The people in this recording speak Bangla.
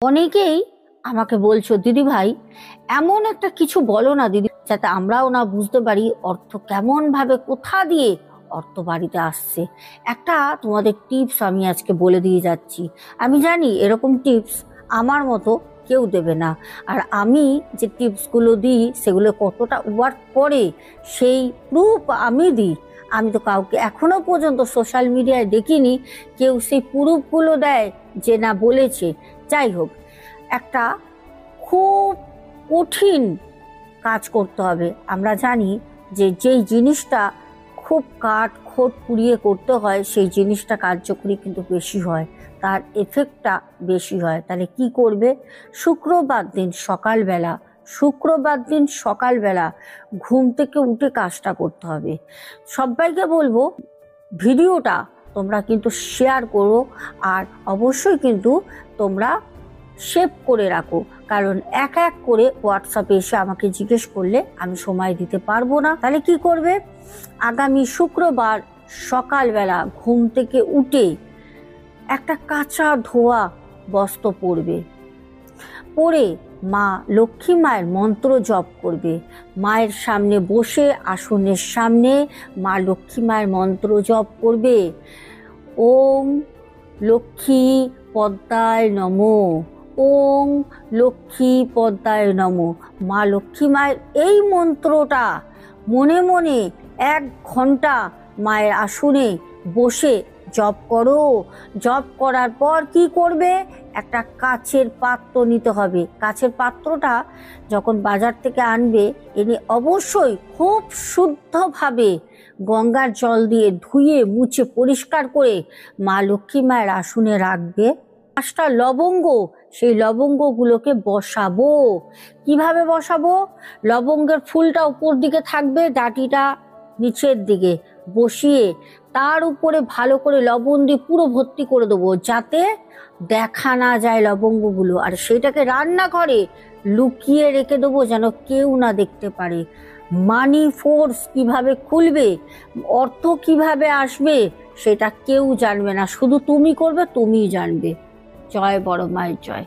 অনেকেই আমাকে বলছো দিদি ভাই এমন একটা কিছু বলো না দিদি, যাতে আমরাও না বুঝতে পারি অর্থ কেমন ভাবে কোথা দিয়ে অর্থ বাড়িতে আসছে। একটা তোমাদের টিপস আমি আজকে বলে দিয়ে যাচ্ছি। আমি জানি এরকম টিপস আমার মতো কেউ দেবে না, আর আমি যে টিপসগুলো দিই সেগুলো কতটা ওয়ার্ক করে সেই প্রুফ আমি দিই। আমি তো কাউকে এখনো পর্যন্ত সোশ্যাল মিডিয়ায় দেখিনি কেউ সেই প্রুফগুলো দেয় যে না বলেছে। যাই হোক, একটা খুব কঠিন কাজ করতে হবে। আমরা জানি যে যেই জিনিসটা খুব কাঠ খোট পুড়িয়ে করতে হয় সেই জিনিসটা কার্যকরী কিন্তু বেশি হয়, তার এফেক্টটা বেশি হয়। তাহলে কি করবে? শুক্রবার দিন সকালবেলা ঘুম থেকে উঠে কাজটা করতে হবে। সবাইকে বলবো ভিডিওটা তোমরা কিন্তু শেয়ার করো, আর অবশ্যই কিন্তু তোমরা সেভ করে রাখো, কারণ এক এক করে হোয়াটসঅ্যাপে এসে আমাকে জিজ্ঞেস করলে আমি সময় দিতে পারবো না। তাহলে কি করবে? আগামী শুক্রবার সকালবেলা ঘুম থেকে উঠে একটা কাঁচা ধোয়া বস্ত্র পরবে, পরে মা লক্ষ্মী মায়ের মন্ত্র জপ করবে। মায়ের সামনে বসে আসনের সামনে মা লক্ষ্মী মায়ের মন্ত্র জপ করবে। ওম লক্ষ্মী পদ্মায় নমঃ, ওম লক্ষ্মী পদ্মায় নমঃ। মা লক্ষ্মী মায়ের এই মন্ত্রটা মনে মনে 1 ঘন্টা মায়ের আসনে বসে জপ করো। জপ করার পর কি করবে? একটা কাচের পাত্র নিতে হবে। কাচের পাত্রটা যখন বাজার থেকে আনবে, এনে অবশ্যই খুব শুদ্ধভাবে গঙ্গার জল দিয়ে ধুয়ে মুছে পরিষ্কার করে মা লক্ষ্মী মায়ের আসনে রাখবে। 5টা লবঙ্গ, সেই লবঙ্গগুলোকে বসাবো। কিভাবে বসাবো? লবঙ্গের ফুলটা উপর দিকে থাকবে, ডাঁটিটা নিচের দিকে বসিয়ে তার উপরে ভালো করে লবণ দিয়ে পুরো ভর্তি করে দেবো, যাতে দেখা না যায় লবঙ্গগুলো। আর সেটাকে রান্নাঘরে লুকিয়ে রেখে দেবো যেন কেউ না দেখতে পারে। মানি ফোর্স কিভাবে খুলবে, অর্থ কিভাবে আসবে সেটা কেউ জানবে না, শুধু তুমি করবে, তুমিই জানবে। জয় বড় মায়ের জয়।